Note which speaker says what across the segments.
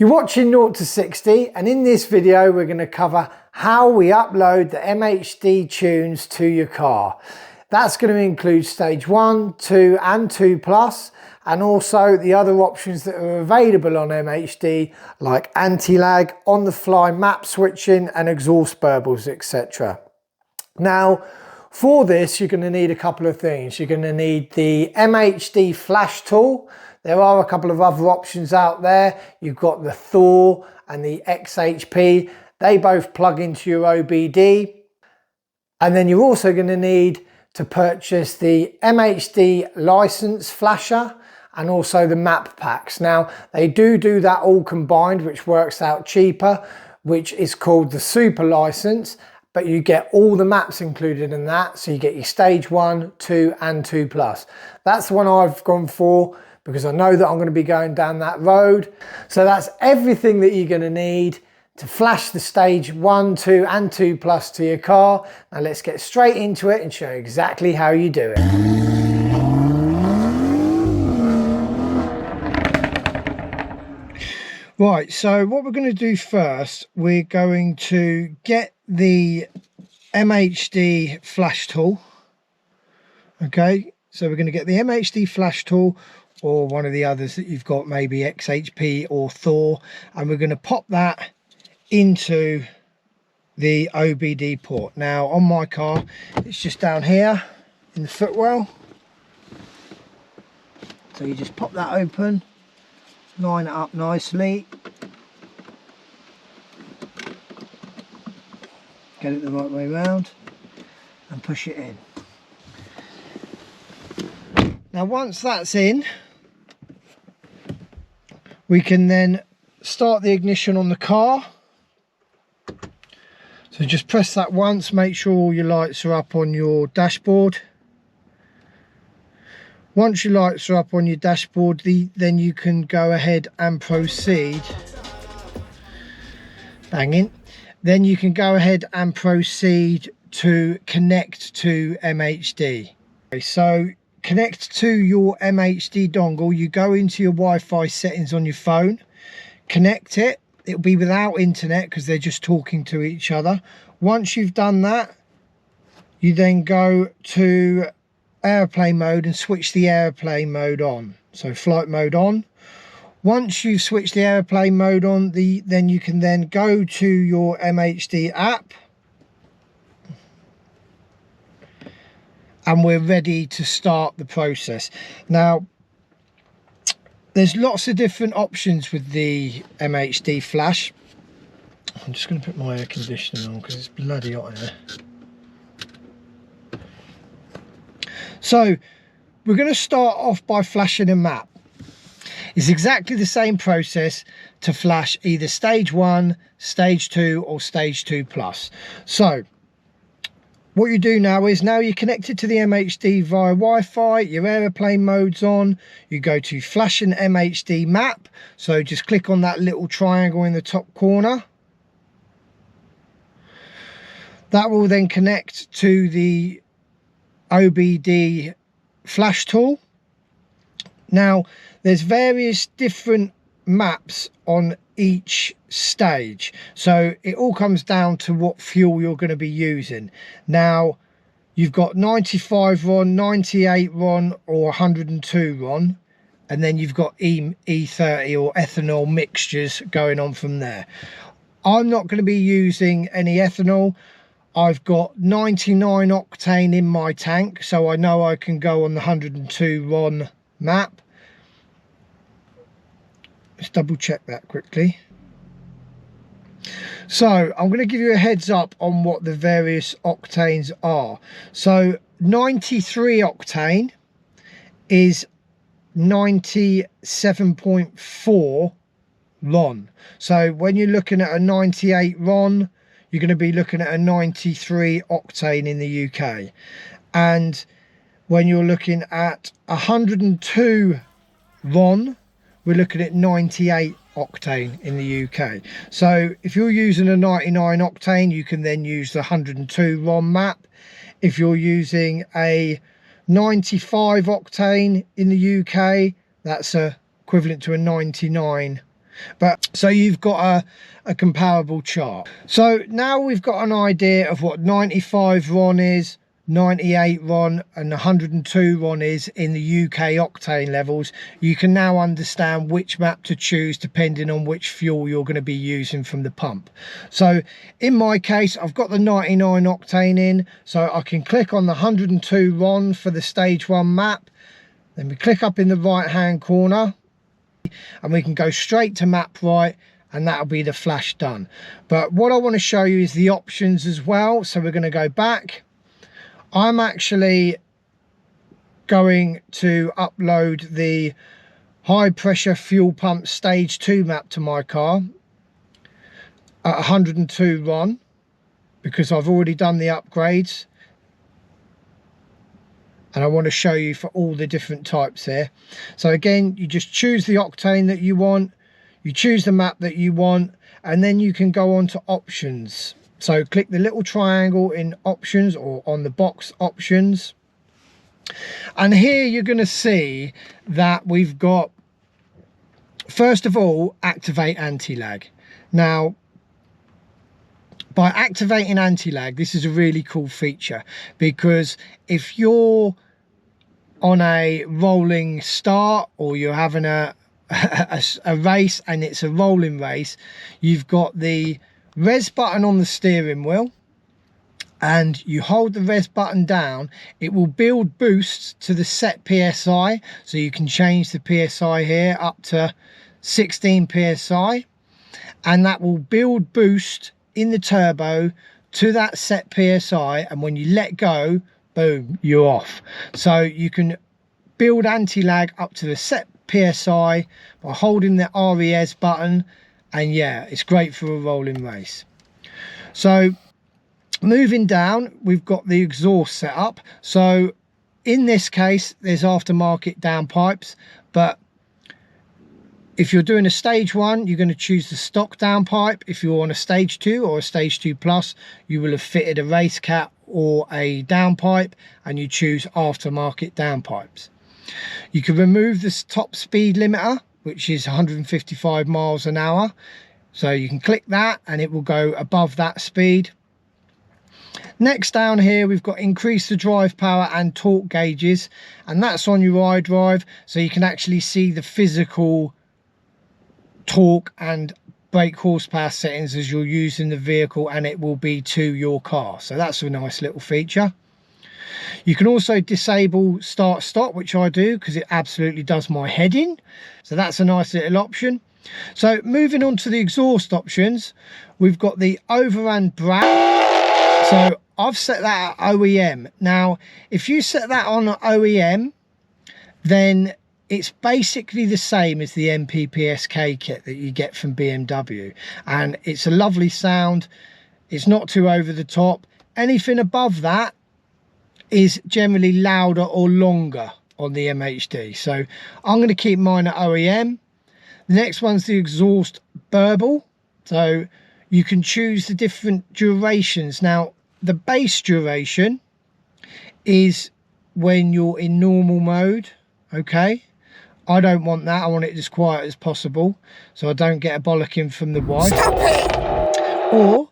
Speaker 1: You're watching 0 to 60, and in this video we're going to cover how we upload the MHD tunes to your car. That's going to include stage 1, 2 and 2 plus, and also the other options that are available on MHD like Antilag, on-the-fly map switching and exhaust burbles, etc. Now for this you're going to need a couple of things. You're going to need the MHD flash tool. There are a couple of other options out there. You've got the Thor and the XHP. They both plug into your OBD. And then you're also going to need to purchase the MHD license flasher and also the map packs. Now they do that all combined, which works out cheaper, which is called the super license, but you get all the maps included in that. So you get your stage 1, 2 and 2 plus. That's the one I've gone for, because I know that I'm going to be going down that road. So that's everything that you're going to need to flash the stage 1, 2 and 2 plus to your car. Now let's get straight into it and show you exactly how you do it. Right, so what we're going to do first, we're going to get the MHD flash tool. Okay, so we're going to get the MHD flash tool, or one of the others that you've got, maybe XHP or Thor, and we're going to pop that into the OBD port. Now on my car it's just down here in the footwell, so you just pop that open, line it up nicely, get it the right way around and push it in. Now once that's in, we can then start the ignition on the car. So just press that once, make sure all your lights are up on your dashboard. Once your lights are up on your dashboard, then you can go ahead and proceed. Banging. Then you can go ahead and proceed to connect to MHD. Okay, so connect to your MHD dongle. You go into your Wi-Fi settings on your phone, connect it. It'll be without internet because they're just talking to each other. Once you've done that, you then go to airplane mode and switch the airplane mode on. So flight mode on. Once you've switched the airplane mode on, then you can then go to your MHD app, and we're ready to start the process. Now there's lots of different options with the MHD flash. I'm just going to put my air conditioning on because it's bloody hot in there. So we're going to start off by flashing a map. It's exactly the same process to flash either stage 1, stage 2 or stage 2 plus. So what you do now is, now you're connected to the MHD via Wi-Fi, your aeroplane mode's on, you go to flash an MHD map. So just click on that little triangle in the top corner. That will then connect to the OBD flash tool. Now there's various different maps on each stage, so it all comes down to what fuel you're going to be using. Now you've got 95 RON, 98 RON or 102 RON, and then you've got E30 or ethanol mixtures going on from there. I'm not going to be using any ethanol. I've got 99 octane in my tank, so I know I can go on the 102 RON map. Let's double check that quickly. So I'm going to give you a heads up on what the various octanes are. So 93 octane is 97.4 RON. So when you're looking at a 98 RON, you're going to be looking at a 93 octane in the UK. And when you're looking at 102 RON, we're looking at 98 octane in the UK. So if you're using a 99 octane, you can then use the 102 RON map. If you're using a 95 octane in the UK, that's equivalent to a 99 But so you've got a comparable chart. So now we've got an idea of what 95 RON is, 98 RON and 102 RON is in the UK octane levels. You can now understand which map to choose depending on which fuel you're going to be using from the pump. So in my case, I've got the 99 octane in, so I can click on the 102 RON for the stage 1 map. Then we click up in the right hand corner and we can go straight to map right, and that'll be the flash done. But what I want to show you is the options as well. So we're going to go back. I'm actually going to upload the high pressure fuel pump stage 2 map to my car at 102 RON because I've already done the upgrades, and I want to show you for all the different types here. So again, you just choose the octane that you want, you choose the map that you want, and then you can go on to options. So click the little triangle in options or on the box options. And here you're going to see that we've got, first of all, activate anti-lag. Now, by activating anti-lag, this is a really cool feature, because if you're on a rolling start or you're having a race and it's a rolling race, you've got the res button on the steering wheel, and you hold the res button down, it will build boosts to the set PSI. So you can change the PSI here up to 16 PSI, and that will build boost in the turbo to that set PSI, and when you let go, boom, you're off. So you can build anti-lag up to the set PSI by holding the RES button, and yeah, it's great for a rolling race. So moving down, we've got the exhaust set up. So in this case, there's aftermarket downpipes, but if you're doing a stage 1, you're going to choose the stock downpipe. If you're on a stage 2 or a stage 2 plus, you will have fitted a race cap or a downpipe, and you choose aftermarket downpipes. You can remove this top speed limiter, which is 155 miles an hour. So you can click that and it will go above that speed. Next down here, we've got increase the drive power and torque gauges, and that's on your iDrive, so you can actually see the physical torque and brake horsepower settings as you're using the vehicle, and it will be to your car. So that's a nice little feature. You can also disable start stop, which I do because it absolutely does my head in. So that's a nice little option. So moving on to the exhaust options, we've got the overrun brap. So I've set that at OEM. Now, if you set that on OEM, then it's basically the same as the MPPSK kit that you get from BMW. And it's a lovely sound. It's not too over the top. Anything above that is generally louder or longer on the MHD. So I'm going to keep mine at OEM. The next one's the exhaust burble. So you can choose the different durations. Now, the base duration is when you're in normal mode, okay? I don't want that. I want it as quiet as possible so I don't get a bollocking from the wife. Stop it! Or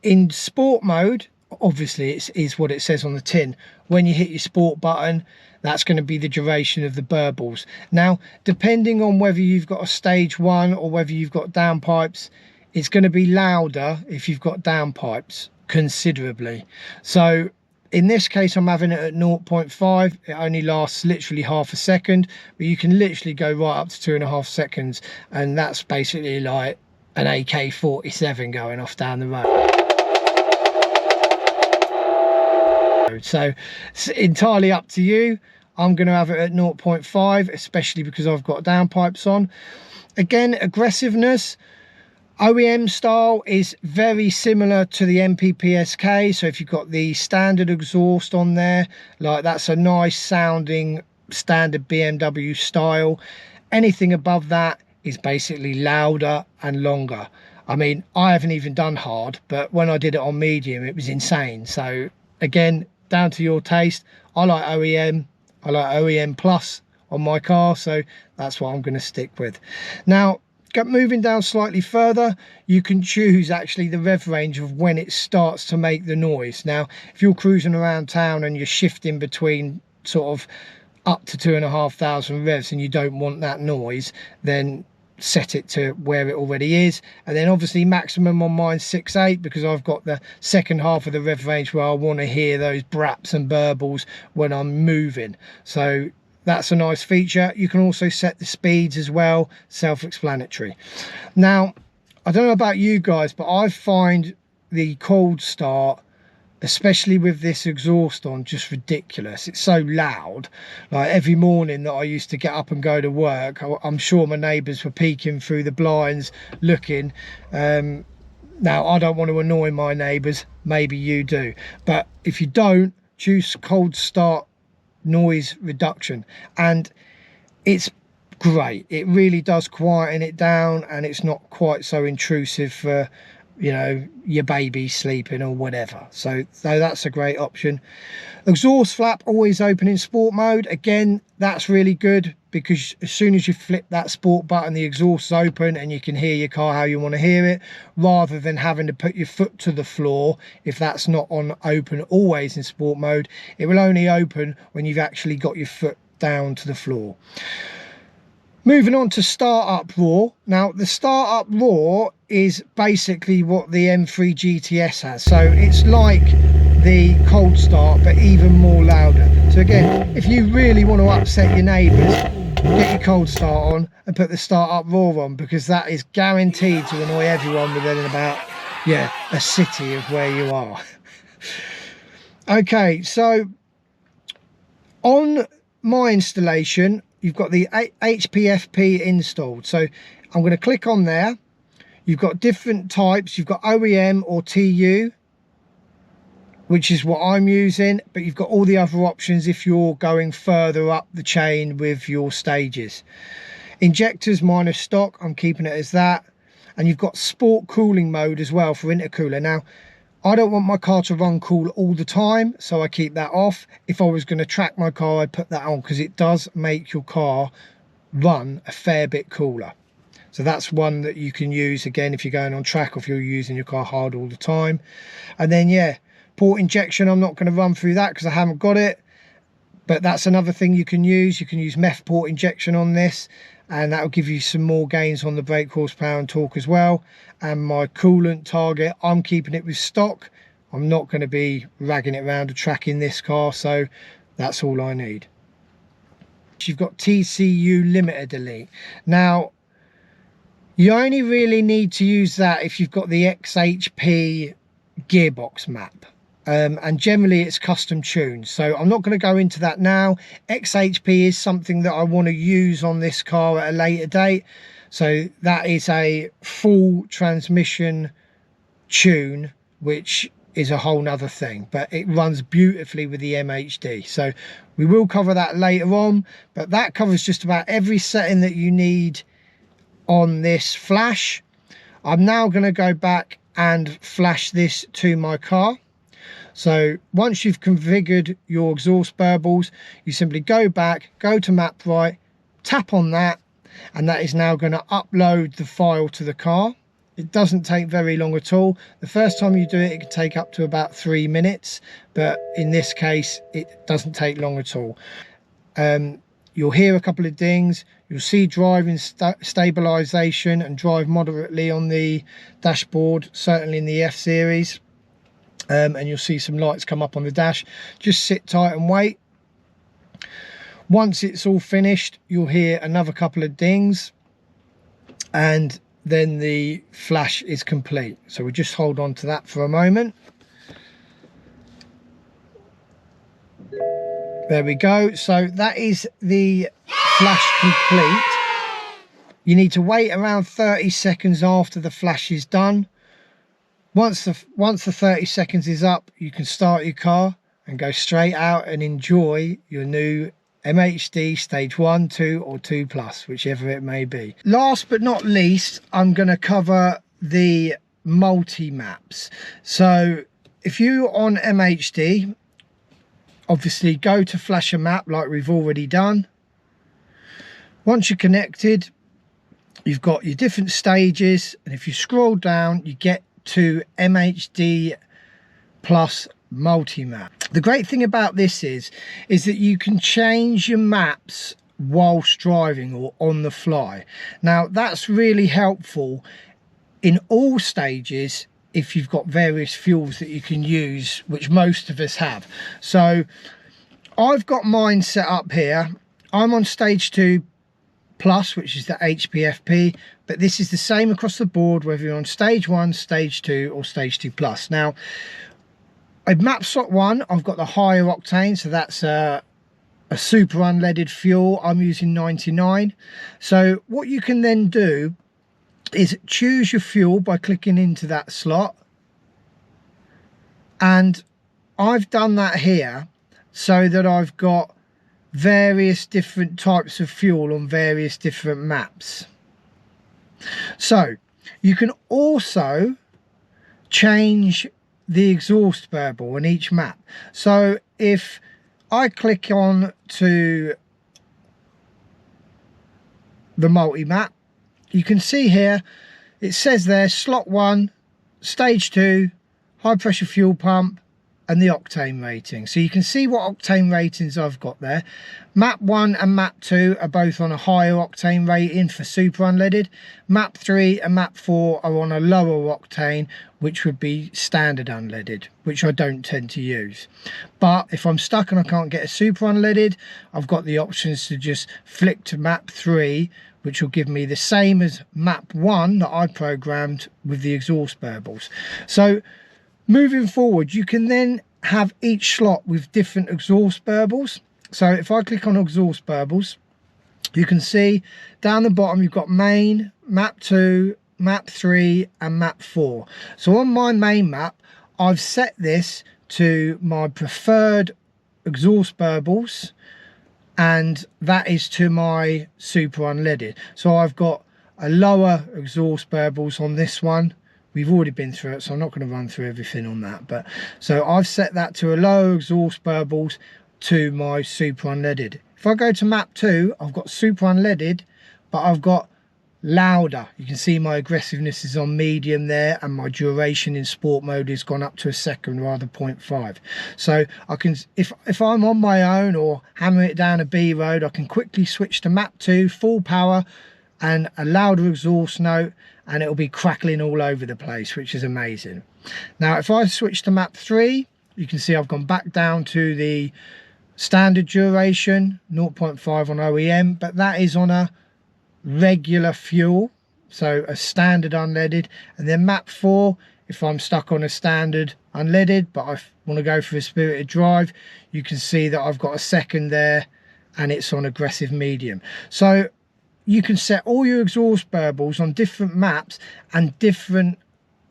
Speaker 1: in sport mode, obviously it is what it says on the tin. When you hit your sport button, that's going to be the duration of the burbles. Now, depending on whether you've got a stage 1 or whether you've got downpipes, it's going to be louder if you've got downpipes considerably. So in this case, I'm having it at 0.5. It only lasts literally half a second, but you can literally go right up to 2.5 seconds, and that's basically like an AK-47 going off down the road. So it's entirely up to you. I'm going to have it at 0.5, especially because I've got downpipes on. Again, aggressiveness, OEM style is very similar to the MPPSK. So if you've got the standard exhaust on there, like that's a nice sounding standard BMW style. Anything above that is basically louder and longer. I mean, I haven't even done hard, but when I did it on medium, it was insane. So again, down to your taste. I like OEM. I like OEM plus on my car, so that's what I'm going to stick with. Now, moving down slightly further, you can choose actually the rev range of when it starts to make the noise. Now, if you're cruising around town and you're shifting between sort of up to 2,500 revs and you don't want that noise, then set it to where it already is. And then obviously maximum on mine 6.8, because I've got the second half of the rev range where I want to hear those braps and burbles when I'm moving. So that's a nice feature. You can also set the speeds as well, self-explanatory. Now, I don't know about you guys, but I find the cold start, especially with this exhaust on, just ridiculous. It's so loud. Like every morning that I used to get up and go to work, I'm sure my neighbours were peeking through the blinds looking. Now, I don't want to annoy my neighbours, maybe you do, but if you don't, choose cold start noise reduction, and it's great. It really does quieten it down, and it's not quite so intrusive for, you know, your baby sleeping or whatever. So that's a great option. Exhaust flap always open in sport mode. Again, that's really good, because as soon as you flip that sport button, the exhaust's open and you can hear your car how you want to hear it, rather than having to put your foot to the floor. If that's not on open always in sport mode, it will only open when you've actually got your foot down to the floor. Moving on to start-up roar. Now, the start-up roar is basically what the M3 GTS has. So it's like the cold start, but even more louder. So again, if you really want to upset your neighbours, get your cold start on and put the start-up roar on, because that is guaranteed to annoy everyone within about, yeah, a city of where you are. Okay, so on my installation, you've got the HPFP installed. So I'm going to click on there. You've got different types. You've got OEM or TU, which is what I'm using, but you've got all the other options if you're going further up the chain with your stages. Injectors, mine are stock. I'm keeping it as that. And you've got sport cooling mode as well for intercooler. Now, I don't want my car to run cool all the time, so I keep that off. If I was going to track my car, I'd put that on, because it does make your car run a fair bit cooler. So that's one that you can use, again, if you're going on track or if you're using your car hard all the time. And then, yeah, port injection, I'm not going to run through that because I haven't got it. But that's another thing you can use. You can use MEF port injection on this, and that will give you some more gains on the brake horsepower and torque as well. And my coolant target, I'm keeping it with stock. I'm not going to be ragging it around or tracking this car, so that's all I need. You've got TCU limiter delete. Now, you only really need to use that if you've got the XHP gearbox map. And generally it's custom tuned, so I'm not going to go into that now. XHP is something that I want to use on this car at a later date, so that is a full transmission tune, which is a whole nother thing, but it runs beautifully with the MHD, so we will cover that later on. But that covers just about every setting that you need on this flash. I'm now going to go back and flash this to my car. So once you've configured your exhaust burbles, you simply go back, go to map right, tap on that, and that is now going to upload the file to the car. It doesn't take very long at all. The first time you do it, it can take up to about 3 minutes, but in this case, it doesn't take long at all. You'll hear a couple of dings. You'll see driving stabilization and drive moderately on the dashboard, certainly in the F series. And you'll see some lights come up on the dash. Just sit tight and wait. Once it's all finished, you'll hear another couple of dings, and then the flash is complete. So we just hold on to that for a moment. There we go. So that is the flash complete. You need to wait around 30 seconds after the flash is done. Once the 30 seconds is up, you can start your car and go straight out and enjoy your new MHD stage 1, 2 or 2 plus, whichever it may be. Last but not least, I'm going to cover the multi-maps. So if you're on MHD, obviously go to flash a map like we've already done. Once you're connected, you've got your different stages, and if you scroll down you get to MHD plus multimap. The great thing about this is that you can change your maps whilst driving or on the fly. Now that's really helpful in all stages if you've got various fuels that you can use, which most of us have. So I've got mine set up here. I'm on stage 2 plus, which is the HPFP, but this is the same across the board whether you're on stage 1, stage 2 or stage 2 plus. Now at map slot 1 I've got the higher octane, so that's a super unleaded fuel. I'm using 99. So what you can then do is choose your fuel by clicking into that slot, and I've done that here so that I've got various different types of fuel on various different maps. So you can also change the exhaust burble on each map. So if I click on to the multi-map, you can see here it says there slot 1, stage 2, high pressure fuel pump and the octane rating. So you can see what octane ratings I've got there. Map 1 and map 2 are both on a higher octane rating for super unleaded. Map 3 and map 4 are on a lower octane, which would be standard unleaded, which I don't tend to use. But if I'm stuck and I can't get a super unleaded, I've got the options to just flick to map 3, which will give me the same as map 1 that I programmed with the exhaust burbles. So moving forward, you can then have each slot with different exhaust burbles. So if I click on exhaust burbles, you can see down the bottom you've got main, map 2, map 3 and map 4. So on my main map I've set this to my preferred exhaust burbles, and that is to my super unleaded. So I've got a lower exhaust burbles on this one. We've already been through it, so I'm not going to run through everything on that. But so I've set that to a lower exhaust burbles to my super unleaded. If I go to map 2, I've got super unleaded, but I've got louder. You can see my aggressiveness is on medium there, and my duration in sport mode has gone up to a second rather 0.5. So I can, if I'm on my own or hammering it down a B road, I can quickly switch to map 2 full power and a louder exhaust note, and it'll be crackling all over the place, which is amazing. Now if I switch to map 3, you can see I've gone back down to the standard duration 0.5 on OEM, but that is on a regular fuel, so a standard unleaded. And then map 4, if I'm stuck on a standard unleaded but I want to go for a spirited drive, you can see that I've got a second there and it's on aggressive medium. So you can set all your exhaust burbles on different maps and different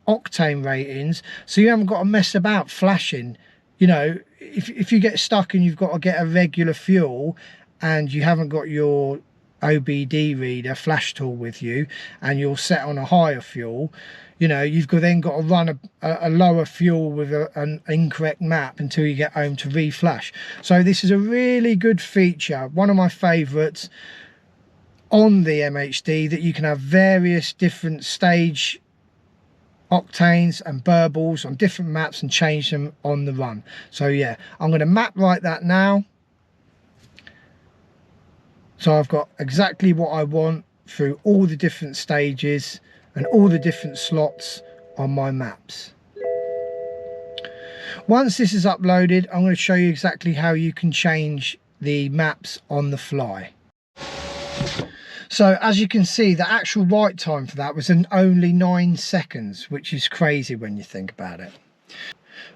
Speaker 1: octane ratings, so you haven't got to mess about flashing. You know, if you get stuck and you've got to get a regular fuel and you haven't got your OBD reader flash tool with you and you're set on a higher fuel, you know, you've then got to run a lower fuel with an incorrect map until you get home to reflash. So this is a really good feature, one of my favorites on the MHD, that you can have various different stage octanes and burbles on different maps and change them on the run. So yeah, I'm going to map right that now. So I've got exactly what I want through all the different stages and all the different slots on my maps. Once this is uploaded, I'm going to show you exactly how you can change the maps on the fly. So as you can see, the actual write time for that was only 9 seconds, which is crazy when you think about it.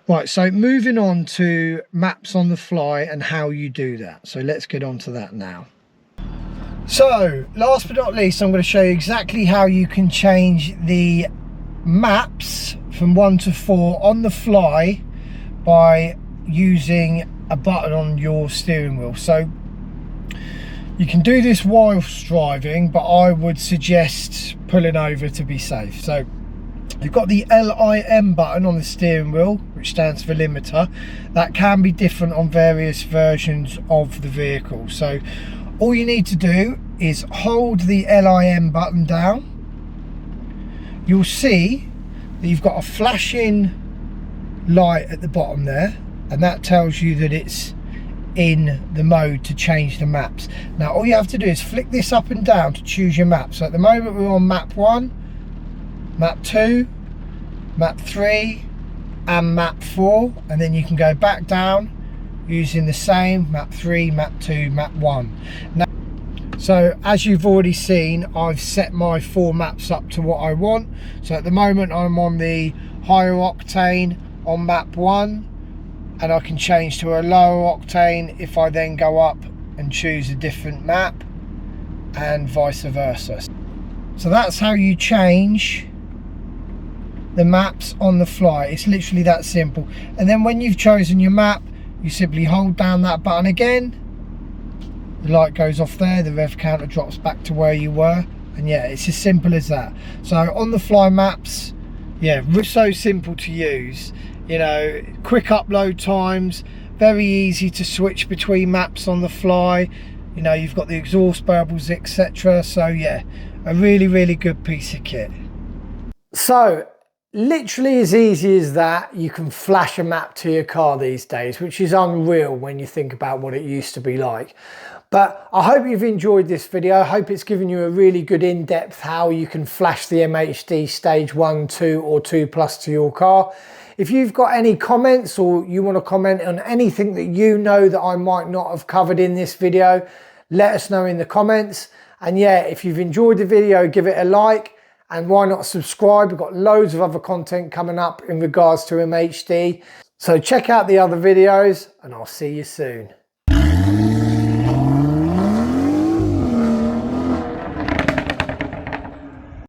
Speaker 1: Right, so moving on to maps on the fly and how you do that. So let's get on to that now. So last but not least, I'm going to show you exactly how you can change the maps from 1 to 4 on the fly by using a button on your steering wheel. So you can do this whilst driving, but I would suggest pulling over to be safe. So you've got the LIM button on the steering wheel, which stands for limiter. That can be different on various versions of the vehicle. So all you need to do is hold the LIM button down. You'll see that you've got a flashing light at the bottom there, and that tells you that it's in the mode to change the maps. Now all you have to do is flick this up and down to choose your map. So at the moment we're on map 1, map 2, map 3 and map 4, and then you can go back down using the same map 3, map 2, map 1. Now, so as you've already seen, I've set my 4 maps up to what I want. So at the moment I'm on the higher octane on map 1, and I can change to a lower octane if I then go up and choose a different map, and vice versa. So that's how you change the maps on the fly. It's literally that simple. And then when you've chosen your map, you simply hold down that button again, the light goes off there, the rev counter drops back to where you were, and yeah, it's as simple as that. So on the fly maps, yeah, so simple to use. You know, quick upload times, very easy to switch between maps on the fly. You know, you've got the exhaust burbles, etc. So yeah, a really good piece of kit. So literally as easy as that, you can flash a map to your car these days, which is unreal when you think about what it used to be like. But I hope you've enjoyed this video. I hope it's given you a really good in-depth how you can flash the MHD stage 1, 2 or 2+ to your car. If you've got any comments, or you want to comment on anything that you know that I might not have covered in this video, let us know in the comments. And yeah, if you've enjoyed the video, give it a like, and why not subscribe? We've got loads of other content coming up in regards to MHD. So check out the other videos, and I'll see you soon.